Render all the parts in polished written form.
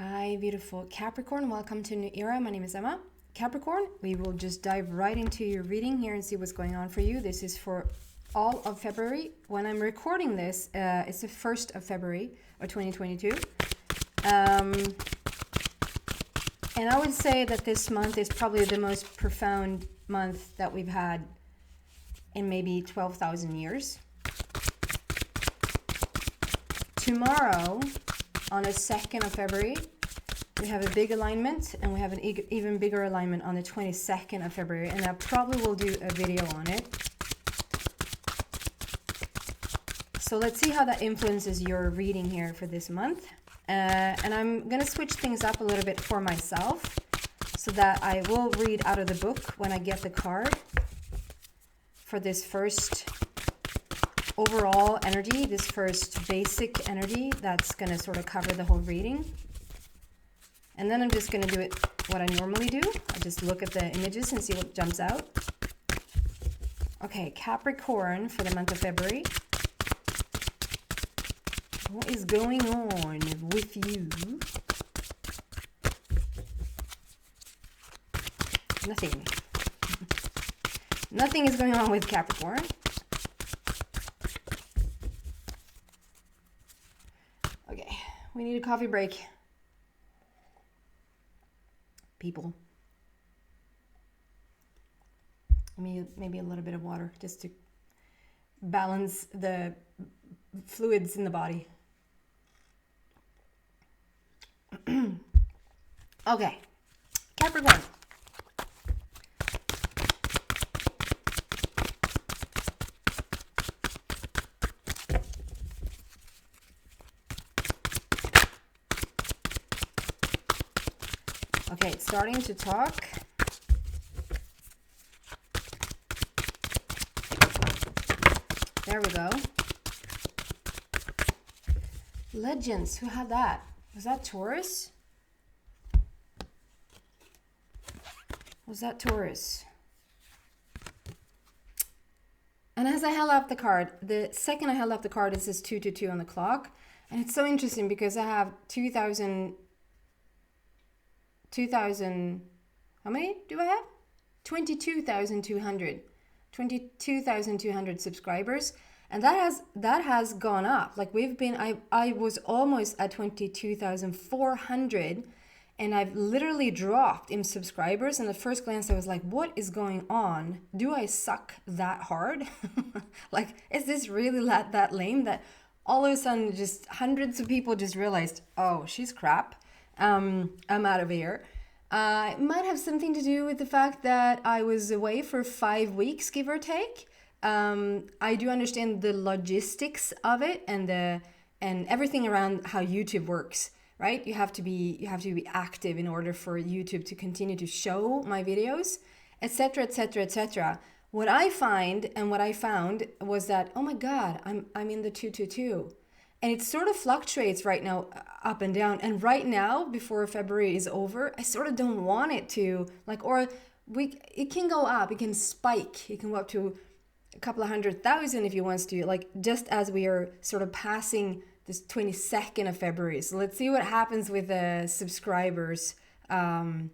Hi, beautiful Capricorn. Welcome to a new era. My name is Emma. Capricorn, we will just dive right into your reading here and see what's going on for you. This is for all of February. When I'm recording this, it's the 1st of February of 2022. And I would say that this month is probably the most profound month that we've had in maybe 12,000 years. Tomorrow, on the 2nd of February, we have a big alignment, and we have an even bigger alignment on the 22nd of February, and I probably will do a video on it. So let's see how that influences your reading here for this month. And I'm going to switch things up a little bit for myself so that I will read out of the book when I get the card for this first overall energy, this first basic energy that's going to sort of cover the whole reading. And then I'm just going to do it what I normally do. I just look at the images and see what jumps out. Okay, Capricorn for the month of February. What is going on with you? Nothing. Nothing is going on with Capricorn. Okay, we need a coffee break. People. Maybe a little bit of water just to balance the fluids in the body. Okay, Capricorn. Okay, it's starting to talk. There we go. Legends, who had that? Was that Taurus? Was that Taurus? And as I held up the card, the second I held up the card, it says 222 on the clock. And it's so interesting because I have 2,000, how many do I have? 22,200 subscribers. And that has gone up. Like I was almost at 22,400, and I've literally dropped in subscribers. And at first glance, I was like, what is going on? Do I suck that hard? Like, is this really that lame that all of a sudden just hundreds of people just realized, oh, she's crap. I'm out of here. It might have something to do with the fact that I was away for 5 weeks, give or take. I do understand the logistics of it and everything around how YouTube works, right? You have to be active in order for YouTube to continue to show my videos, etc., etc., etc. What I find and what I found was that, oh my God, I'm in the 222. And it sort of fluctuates right now up and down. And right now, before February is over, I sort of don't want it to, it can go up, it can spike, it can go up to a couple of 100,000 if you want to, like just as we are sort of passing this 22nd of February. So let's see what happens with the subscribers the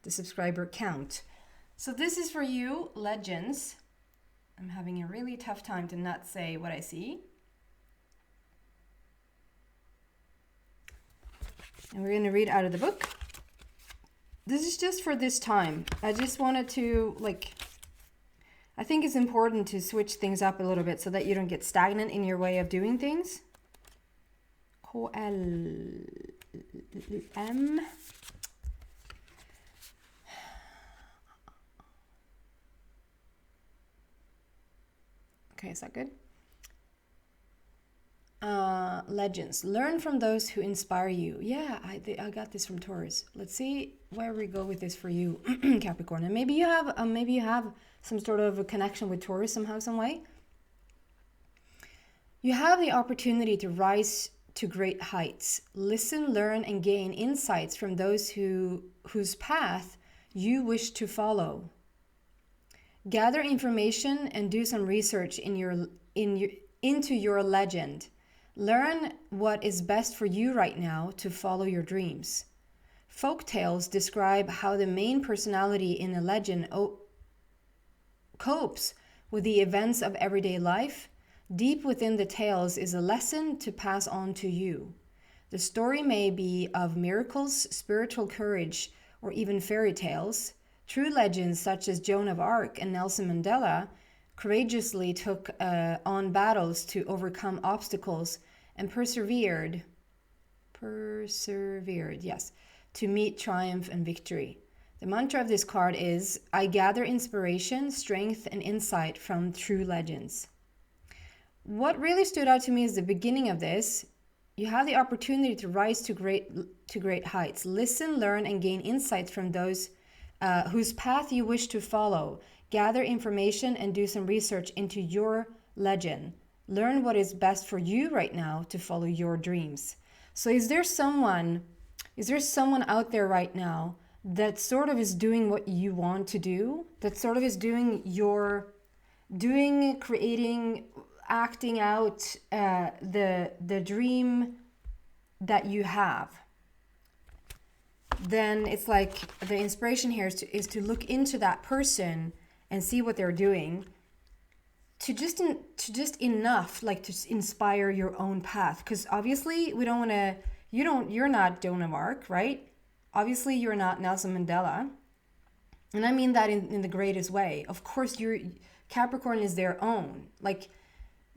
subscriber count. So this is for you, Legends. I'm having a really tough time to not say what I see. And we're going to read out of the book. This is just for this time. I just wanted to, I think it's important to switch things up a little bit so that you don't get stagnant in your way of doing things. KLM. Okay, is that good? Legends. Learn from those who inspire you. Yeah, I got this from Taurus. Let's see where we go with this for you, Capricorn. And maybe you have some sort of a connection with Taurus somehow, some way. You have the opportunity to rise to great heights. Listen, learn, and gain insights from those whose path you wish to follow. Gather information and do some research into your legend. Learn what is best for you right now to follow your dreams. Folk tales describe how the main personality in a legend copes with the events of everyday life. Deep within the tales is a lesson to pass on to you. The story may be of miracles, spiritual courage, or even fairy tales. True legends such as Joan of Arc and Nelson Mandela courageously took on battles to overcome obstacles and persevered, yes, to meet triumph and victory. The mantra of this card is, I gather inspiration, strength, and insight from true legends. What really stood out to me is the beginning of this. You have the opportunity to rise to great heights. Listen, learn, and gain insights from those whose path you wish to follow. Gather information and do some research into your legend. Learn what is best for you right now to follow your dreams. So is there someone out there right now that sort of is doing what you want to do? That sort of is creating, acting out the dream that you have? Then it's like the inspiration here is to look into that person and see what they're doing, to just enough like to inspire your own path. Because obviously we don't want to, you're not Joan of Arc, right? Obviously you're not Nelson Mandela, and I mean that in the greatest way. Of course, Capricorn is their own. Like,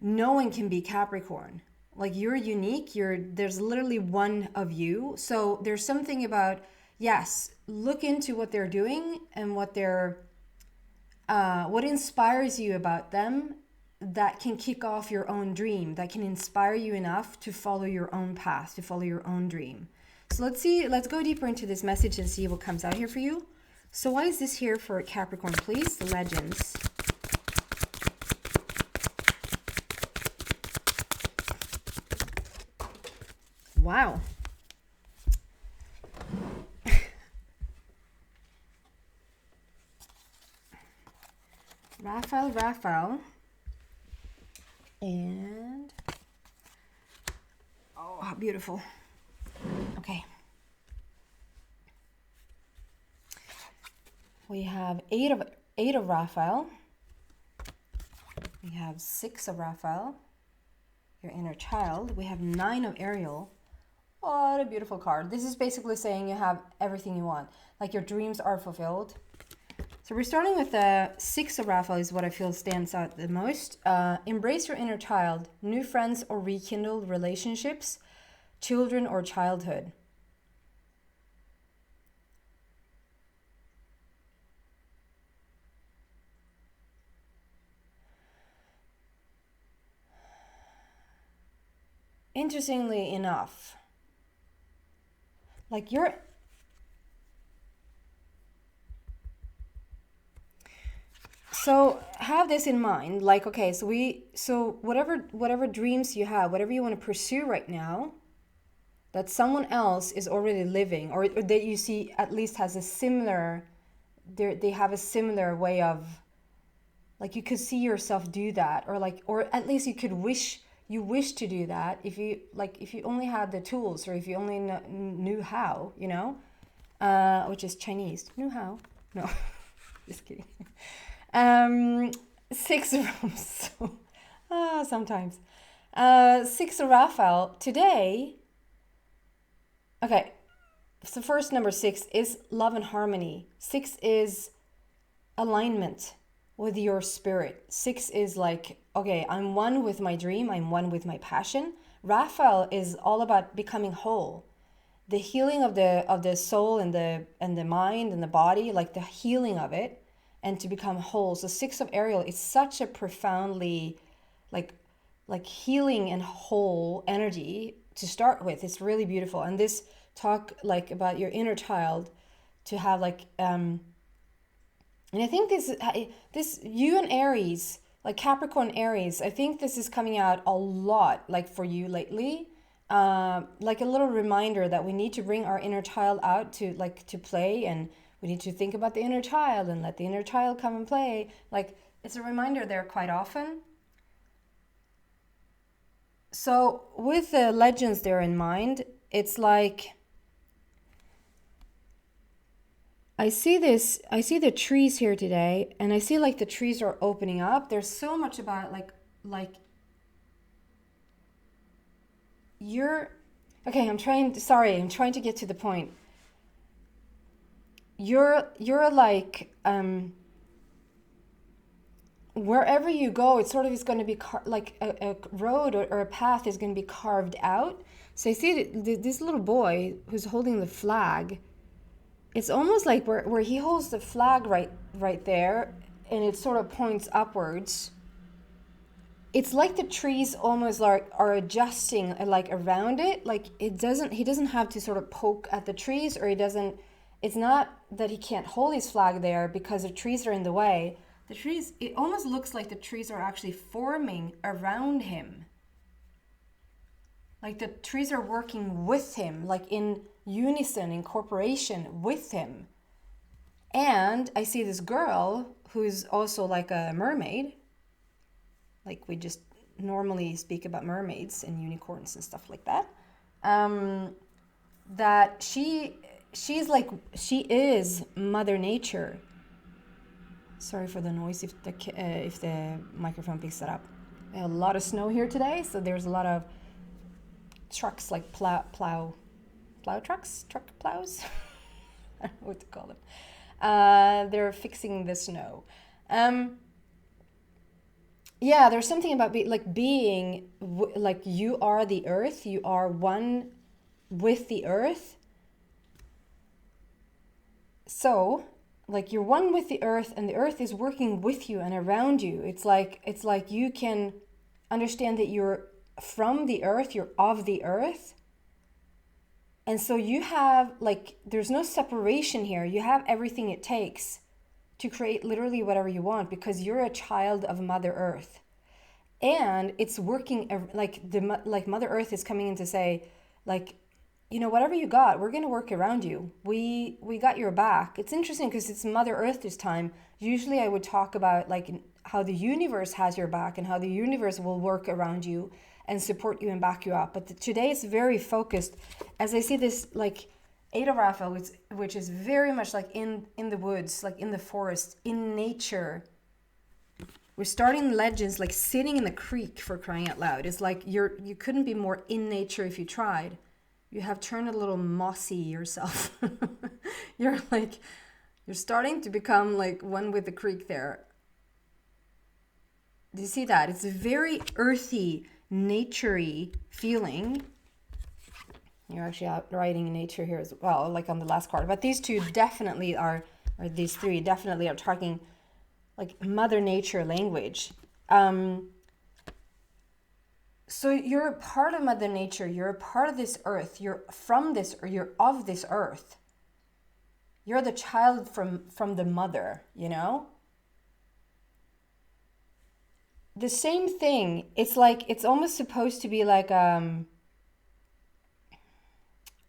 no one can be Capricorn. Like, you're unique. There's literally one of you. So there's something about, yes, look into what they're doing and what inspires you about them, that can kick off your own dream, that can inspire you enough to follow your own path, to follow your own dream. So let's go deeper into this message and see what comes out here for you. So why is this here for Capricorn, please? The legends. Wow. Raphael. And oh, how beautiful. Okay. We have eight of Raphael. We have 6 of Raphael, your inner child. We have 9 of Ariel. What a beautiful card. This is basically saying you have everything you want. Like, your dreams are fulfilled. So we're starting with the 6 of Raphael is what I feel stands out the most. Embrace your inner child, new friends or rekindled relationships, children or childhood. Interestingly enough, like so have this in mind, like, okay, so whatever dreams you have, whatever you want to pursue right now, that someone else is already living, or that you see at least has a similar, they have a similar way of, like, you could see yourself do that, or at least you wish to do that if you only had the tools, or if you only knew how, which is Chinese. Knew how? No, just kidding. 6 rooms. Sometimes. 6 of Raphael today. Okay, so first, number 6 is love and harmony. 6 is alignment with your spirit. 6 is like, okay, I'm one with my dream, I'm one with my passion. Raphael is all about becoming whole, the healing of the soul and the mind and the body, like the healing of it, and to become whole. So 6 of Ariel is such a profoundly like healing and whole energy to start with. It's really beautiful. And this talk like about your inner child, to have like and I think this you and Aries, like Capricorn Aries, I think this is coming out a lot, like for you lately, like a little reminder that we need to bring our inner child out to play, and we need to think about the inner child and let the inner child come and play. Like, it's a reminder there quite often. So with the legends there in mind, it's like I see the trees here today, and I see like the trees are opening up. There's so much about like you're okay, I'm trying to get to the point. You're like wherever you go, it sort of is going to be like a road or a path is going to be carved out. So I see this little boy who's holding the flag. It's almost like where he holds the flag right there, and it sort of points upwards. It's like the trees almost like are adjusting like around it. Like he doesn't have to sort of poke at the trees, or it's not that he can't hold his flag there because the trees are in the way. The trees, it almost looks like the trees are actually forming around him. Like the trees are working with him, like in unison, in cooperation with him. And I see this girl who's also like a mermaid. Like we just normally speak about mermaids and unicorns and stuff like that. That she is Mother Nature. Sorry for the noise if the microphone picks it up. A lot of snow here today, so there's a lot of trucks, like truck plows. I don't know what to call them. They're fixing the snow. Yeah, there's something about being like you are the earth. You are one with the earth. So, like you're one with the earth, and the earth is working with you and around you. It's like you can understand that you're from the earth, you're of the earth. And so you have there's no separation here. You have everything it takes to create literally whatever you want, because you're a child of Mother Earth. And it's working like Mother Earth is coming in to say, whatever you got, we're going to work around you. We got your back. It's interesting because it's Mother Earth this time. Usually I would talk about how the universe has your back and how the universe will work around you and support you and back you up. But today it's very focused, as I see this Eight of Raphael, which is very much in the woods, in the forest, in nature. We're starting legends sitting in the creek, for crying out loud. It's like you couldn't be more in nature if you tried. You have turned a little mossy yourself. You're starting to become one with the creek there. Do you see that? It's a very earthy, naturey feeling. You're actually out riding in nature here as well, on the last card. But these two definitely are, or these three definitely are talking Mother Nature language. So you're a part of Mother Nature. You're a part of this earth. You're from this, or you're of this earth. You're the child from the mother, The same thing. It's almost supposed to be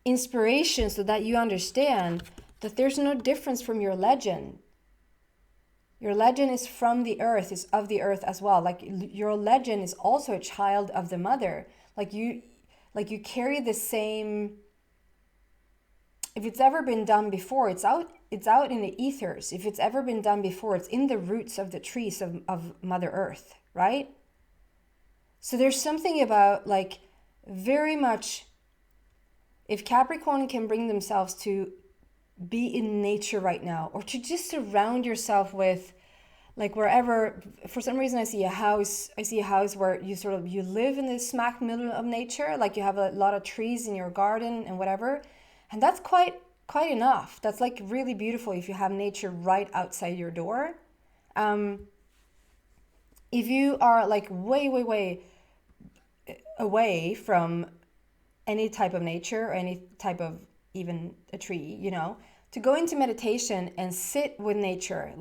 inspiration, so that you understand that there's no difference from your legend. Your legend is from the earth, is of the earth as well. Your legend is also a child of the mother. You carry the same. If it's ever been done before, it's out in the ethers. If it's ever been done before, it's in the roots of the trees of Mother Earth, right? So there's something about very much, if Capricorn can bring themselves to be in nature right now, or to just surround yourself with wherever. For some reason I see a house where you live in the smack middle of nature, you have a lot of trees in your garden and whatever, and that's quite enough. That's really beautiful if you have nature right outside your door. If you are way away from any type of nature, or any type of even a tree, to go into meditation and sit with nature,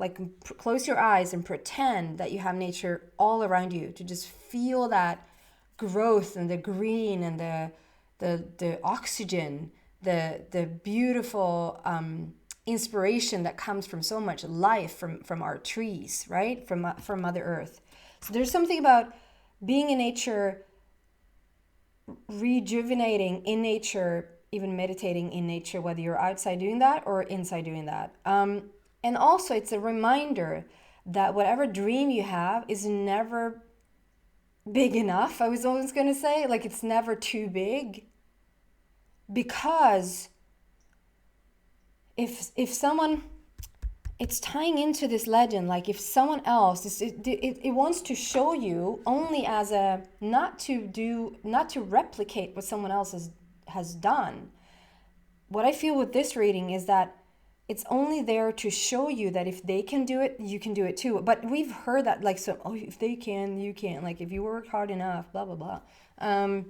close your eyes and pretend that you have nature all around you, to just feel that growth and the green and the oxygen, the beautiful inspiration that comes from so much life from our trees, right? From Mother Earth. So there's something about being in nature rejuvenating in nature, even meditating in nature, whether you're outside doing that or inside doing that. And also, it's a reminder that whatever dream you have is never big enough. I was always going to say, like, it's never too big, because if someone, it's tying into this legend, like if someone else it wants to show you only as a not to replicate what someone else has done. What I feel with this reading is that it's only there to show you that if they can do it, you can do it too. But we've heard that, like, so, oh, if they can, you can, like, if you work hard enough, blah blah blah. And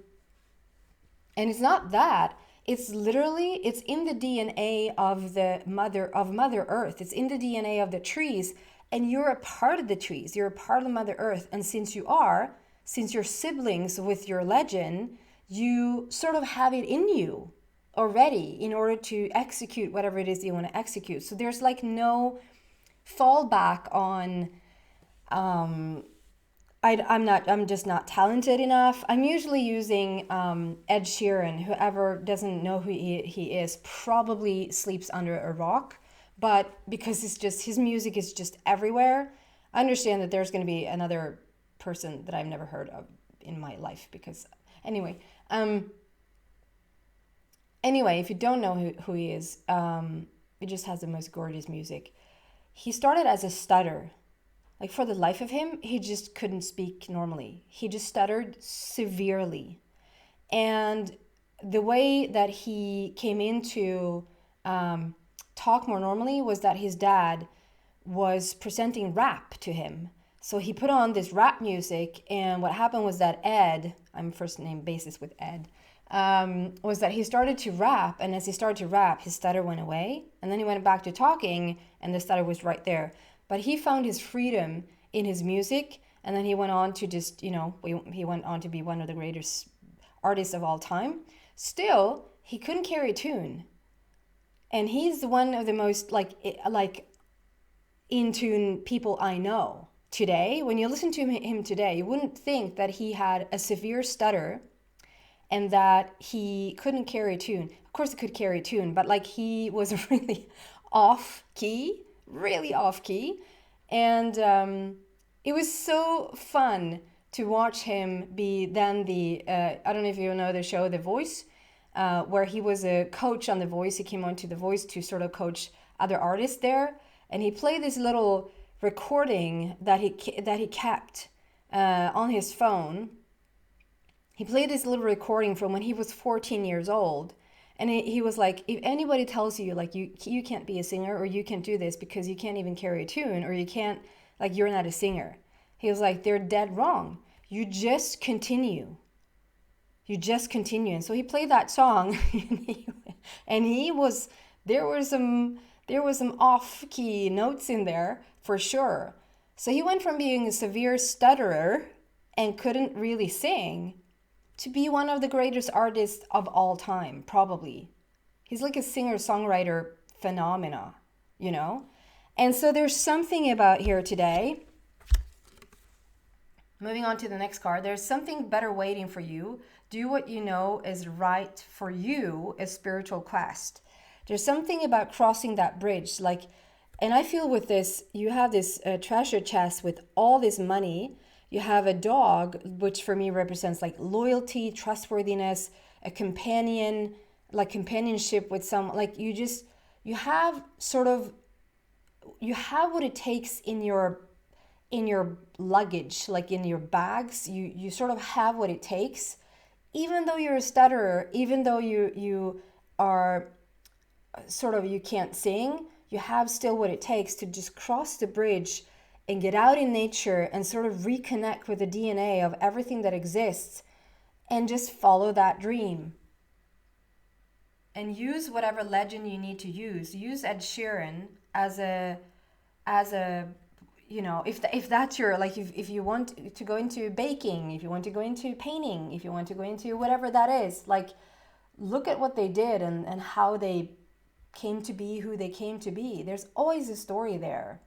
it's not that. It's literally, it's in the DNA of Mother Earth. It's in the DNA of the trees, and you're a part of the trees. You're a part of Mother Earth. And since you're siblings with your legend, you sort of have it in you already in order to execute whatever it is you want to execute. So there's like no fallback on I'm just not talented enough. I'm usually using Ed Sheeran. Whoever doesn't know who he is probably sleeps under a rock, but because it's just, his music is just everywhere. I understand that there's going to be another person that I've never heard of in my life, because anyway, if you don't know who he is, he just has the most gorgeous music. He started as a stutter. Like, for the life of him, he just couldn't speak normally. He just stuttered severely. And the way that he came into talk more normally was that his dad was presenting rap to him. So he put on this rap music, and what happened was that Ed, I'm first name basis with Ed, was that he started to rap, and as he started to rap, his stutter went away, and then he went back to talking, and the stutter was right there. But he found his freedom in his music, and then he went on to just, he went on to be one of the greatest artists of all time. Still, he couldn't carry a tune. And he's one of the most like in tune people I know today. When you listen to him today, you wouldn't think that he had a severe stutter and that he couldn't carry a tune. Of course he could carry a tune, but like, he was really off key. And it was so fun to watch him be then the I don't know if you know the show The Voice, where he was a coach on The Voice. He came onto The Voice to sort of coach other artists there, and he played this little recording that he kept on his phone. He played this little recording from when he was 14 years old. And he was like, if anybody tells you, like, you can't be a singer, or you can't do this because you can't even carry a tune, or you can't, like, you're not a singer. He was like, they're dead wrong. You just continue. And so he played that song, and there were some off-key notes in there for sure. So he went from being a severe stutterer and couldn't really sing to be one of the greatest artists of all time, probably. He's like a singer-songwriter phenomena, And so there's something about here today. Moving on to the next card. There's something better waiting for you. Do what you know is right for you, a spiritual quest. There's something about crossing that bridge. And I feel with this, you have this treasure chest with all this money. You have a dog, which for me represents like loyalty, trustworthiness, a companion, like companionship with someone. Like you have what it takes in your luggage, like in your bags. You sort of have what it takes, even though you're a stutterer, even though you are sort of, you can't sing. You have still what it takes to just cross the bridge and get out in nature and sort of reconnect with the DNA of everything that exists, and just follow that dream. And use whatever legend you need to use. Use Ed Sheeran as a if that's your, like, if you want to go into baking, if you want to go into painting, if you want to go into whatever that is, like, look at what they did and how they came to be who they came to be. There's always a story there.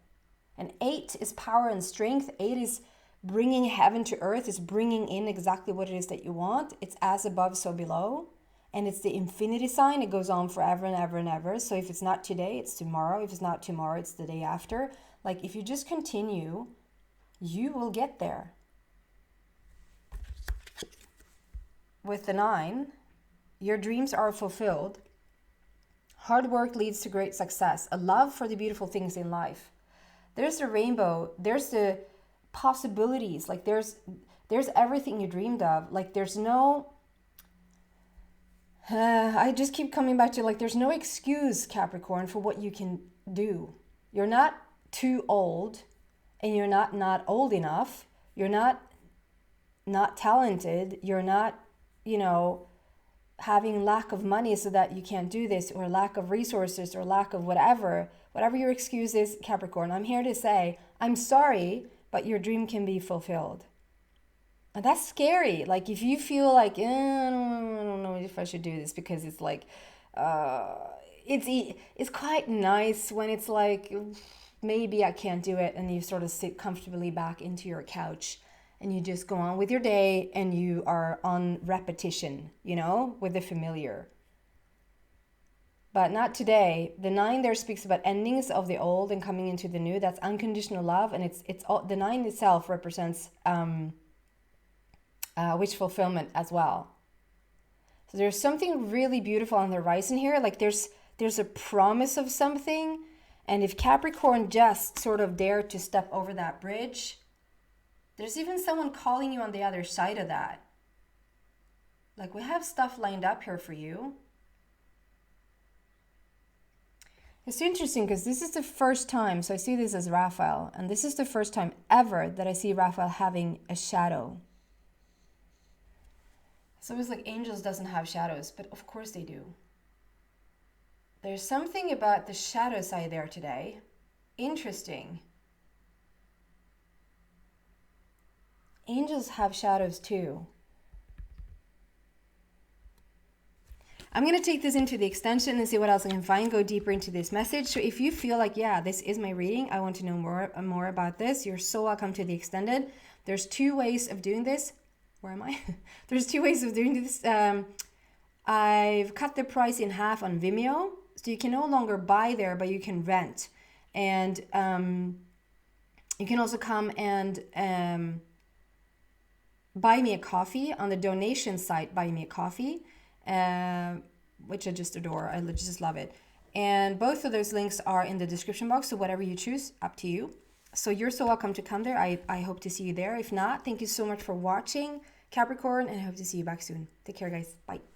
And 8 is power and strength. 8 is bringing heaven to earth. It's bringing in exactly what it is that you want. It's as above, so below. And it's the infinity sign. It goes on forever and ever and ever. So if it's not today, it's tomorrow. If it's not tomorrow, it's the day after. Like if you just continue, you will get there. With the 9, your dreams are fulfilled. Hard work leads to great success. A love for the beautiful things in life. There's the rainbow. There's the possibilities. Like there's everything you dreamed of. Like there's no... I just keep coming back to like there's no excuse, Capricorn, for what you can do. You're not too old, and you're not old enough. You're not talented. You're not, having lack of money so that you can't do this, or lack of resources, or lack of whatever your excuse is, Capricorn. I'm here to say, I'm sorry, but your dream can be fulfilled. And that's scary. Like if you feel like, I don't know if I should do this, because it's like, it's quite nice when it's like, maybe I can't do it, and you sort of sit comfortably back into your couch and you just go on with your day, and you are on repetition, with the familiar. But not today. The 9 there speaks about endings of the old and coming into the new. That's unconditional love, and it's all, the 9 itself represents wish fulfillment as well. So there's something really beautiful on the horizon here. Like there's a promise of something, and if Capricorn just sort of dared to step over that bridge, there's even someone calling you on the other side of that. Like we have stuff lined up here for you. It's interesting because this is the first time, so I see this as Raphael, and this is the first time ever that I see Raphael having a shadow. It's always like angels doesn't have shadows, but of course they do. There's something about the shadow side there today. Interesting. Angels have shadows too. I'm going to take this into the extension and see what else I can find, go deeper into this message. So if you feel like, yeah, this is my reading, I want to know more about this, you're so welcome to the extended. There's 2 ways of doing this. Where am I? There's 2 ways of doing this. I've cut the price in half on Vimeo, so you can no longer buy there, but you can rent. And you can also come and buy me a coffee on the donation site, Buy Me a Coffee, which I just adore. I just love it. And both of those links are in the description box, so whatever you choose, up to you. So you're so welcome to come there. I hope to see you there. If not, thank you so much for watching, Capricorn, and I hope to see you back soon. Take care, guys. Bye.